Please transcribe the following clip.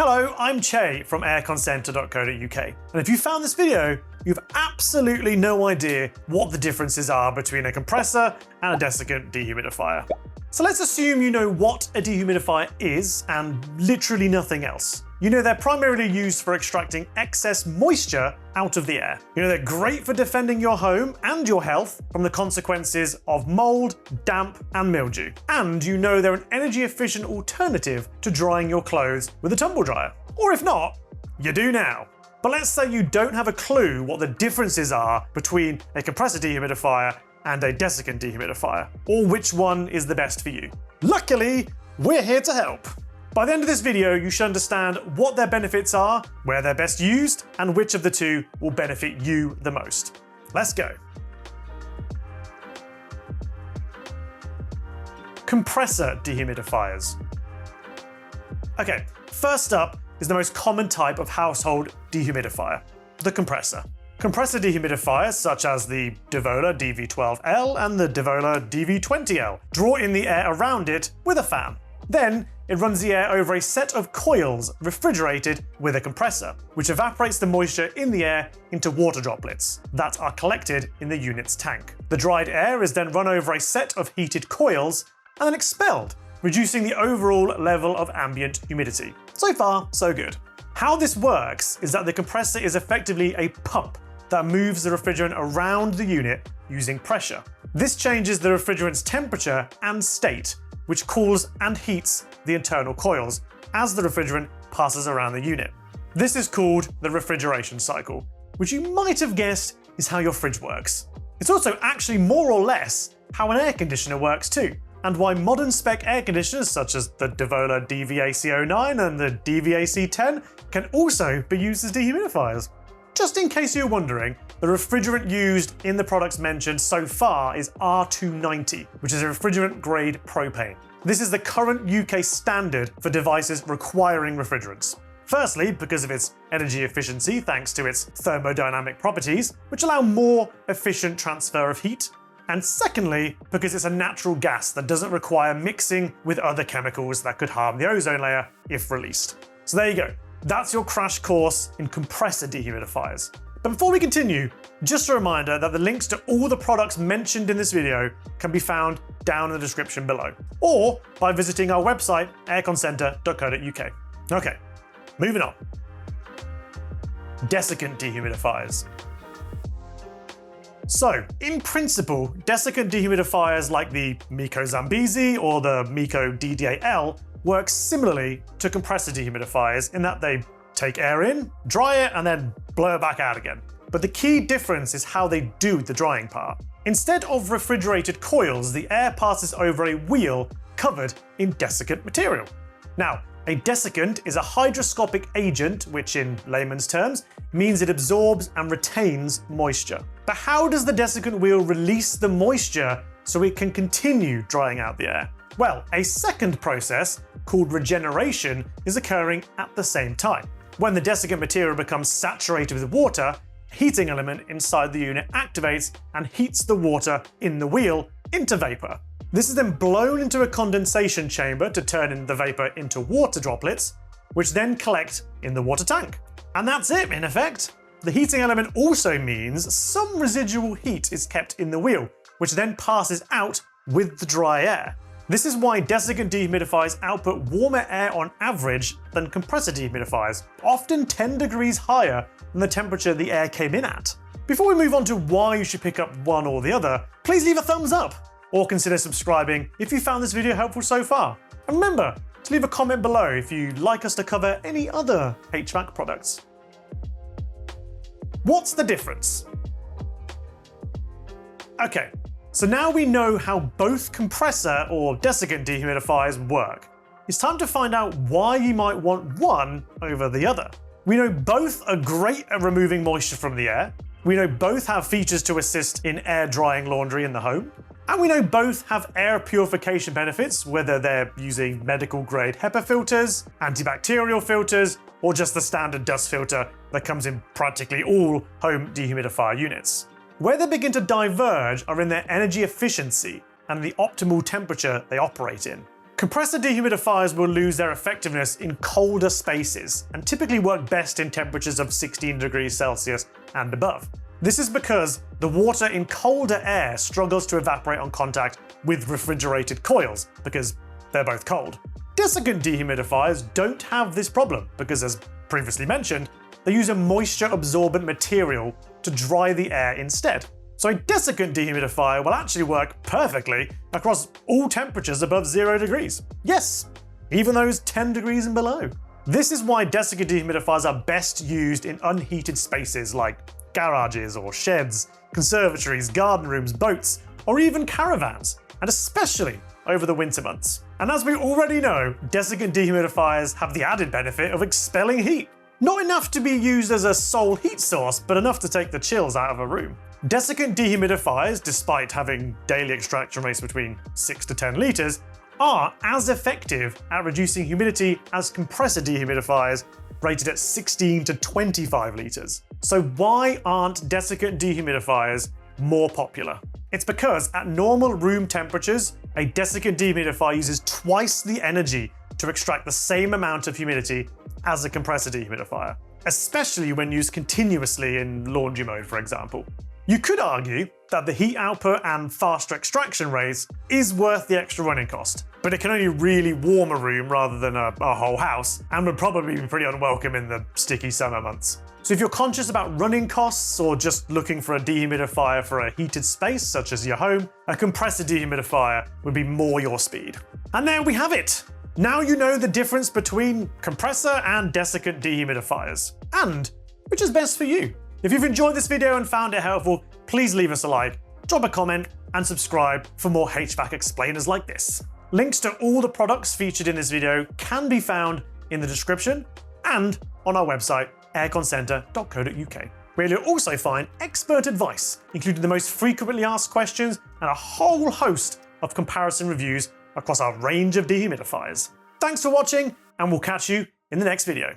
Hello, I'm Che from airconcentre.co.uk, and if you found this video, you've absolutely no idea what the differences are between a compressor and a desiccant dehumidifier. So let's assume you know what a dehumidifier is and literally nothing else. You know they're primarily used for extracting excess moisture out of the air. You know they're great for defending your home and your health from the consequences of mold, damp, and mildew. And you know they're an energy efficient alternative to drying your clothes with a tumble dryer. Or if not, you do now. But let's say you don't have a clue what the differences are between a compressor dehumidifier and a desiccant dehumidifier, or which one is the best for you. Luckily, we're here to help. By the end of this video, you should understand what their benefits are, where they're best used, and which of the two will benefit you the most. Let's go. Compressor dehumidifiers. Okay, first up is the most common type of household dehumidifier, the compressor. Compressor dehumidifiers such as the Devola DV12L and the Devola DV20L draw in the air around it with a fan. Then it runs the air over a set of coils refrigerated with a compressor, which evaporates the moisture in the air into water droplets that are collected in the unit's tank. The dried air is then run over a set of heated coils and then expelled, reducing the overall level of ambient humidity. So far, so good. How this works is that the compressor is effectively a pump that moves the refrigerant around the unit using pressure. This changes the refrigerant's temperature and state, which cools and heats the internal coils as the refrigerant passes around the unit. This is called the refrigeration cycle, which you might have guessed is how your fridge works. It's also actually more or less how an air conditioner works too, and why modern spec air conditioners such as the Devola DVAC09 and the DVAC10 can also be used as dehumidifiers. Just in case you're wondering, the refrigerant used in the products mentioned so far is R290, which is a refrigerant-grade propane. This is the current UK standard for devices requiring refrigerants. Firstly, because of its energy efficiency thanks to its thermodynamic properties, which allow more efficient transfer of heat. And secondly, because it's a natural gas that doesn't require mixing with other chemicals that could harm the ozone layer if released. So there you go. That's your crash course in compressor dehumidifiers. But before we continue, just a reminder that the links to all the products mentioned in this video can be found down in the description below, or by visiting our website, airconcentre.co.uk. Okay, moving on. Desiccant dehumidifiers. So, in principle, desiccant dehumidifiers like the Miko Zambezi or the Miko DDA-L work similarly to compressor dehumidifiers in that they take air in, dry it, and then blow it back out again. But the key difference is how they do the drying part. Instead of refrigerated coils, the air passes over a wheel covered in desiccant material. Now, a desiccant is a hygroscopic agent, which in layman's terms means it absorbs and retains moisture. But how does the desiccant wheel release the moisture so it can continue drying out the air? Well, a second process, called regeneration, is occurring at the same time. When the desiccant material becomes saturated with water, a heating element inside the unit activates and heats the water in the wheel into vapor. This is then blown into a condensation chamber to turn in the vapor into water droplets, which then collect in the water tank. And that's it, in effect. The heating element also means some residual heat is kept in the wheel, which then passes out with the dry air. This is why desiccant dehumidifiers output warmer air on average than compressor dehumidifiers, often 10 degrees higher than the temperature the air came in at. Before we move on to why you should pick up one or the other, please leave a thumbs up or consider subscribing if you found this video helpful so far. And remember to leave a comment below if you'd like us to cover any other HVAC products. What's the difference? Okay. So now we know how both compressor or desiccant dehumidifiers work. It's time to find out why you might want one over the other. We know both are great at removing moisture from the air. We know both have features to assist in air drying laundry in the home. And we know both have air purification benefits, whether they're using medical grade HEPA filters, antibacterial filters, or just the standard dust filter that comes in practically all home dehumidifier units. Where they begin to diverge are in their energy efficiency and the optimal temperature they operate in. Compressor dehumidifiers will lose their effectiveness in colder spaces and typically work best in temperatures of 16 degrees Celsius and above. This is because the water in colder air struggles to evaporate on contact with refrigerated coils because they're both cold. Desiccant dehumidifiers don't have this problem because, as previously mentioned, they use a moisture-absorbent material to dry the air instead. So a desiccant dehumidifier will actually work perfectly across all temperatures above 0 degrees. Yes, even those 10 degrees and below. This is why desiccant dehumidifiers are best used in unheated spaces like garages or sheds, conservatories, garden rooms, boats, or even caravans, and especially over the winter months. And as we already know, desiccant dehumidifiers have the added benefit of expelling heat. Not enough to be used as a sole heat source, but enough to take the chills out of a room. Desiccant dehumidifiers, despite having daily extraction rates between 6 to 10 litres, are as effective at reducing humidity as compressor dehumidifiers rated at 16 to 25 litres. So why aren't desiccant dehumidifiers more popular? It's because at normal room temperatures, a desiccant dehumidifier uses twice the energy to extract the same amount of humidity as a compressor dehumidifier, especially when used continuously in laundry mode, for example. You could argue that the heat output and faster extraction rates is worth the extra running cost, but it can only really warm a room rather than a whole house, and would probably be pretty unwelcome in the sticky summer months. So if you're conscious about running costs or just looking for a dehumidifier for a heated space such as your home, a compressor dehumidifier would be more your speed. And there we have it! Now you know the difference between compressor and desiccant dehumidifiers, and which is best for you. If you've enjoyed this video and found it helpful, please leave us a like, drop a comment, and subscribe for more HVAC explainers like this. Links to all the products featured in this video can be found in the description and on our website, airconcentre.co.uk, where you'll also find expert advice, including the most frequently asked questions and a whole host of comparison reviews across our range of dehumidifiers. Thanks for watching, and we'll catch you in the next video.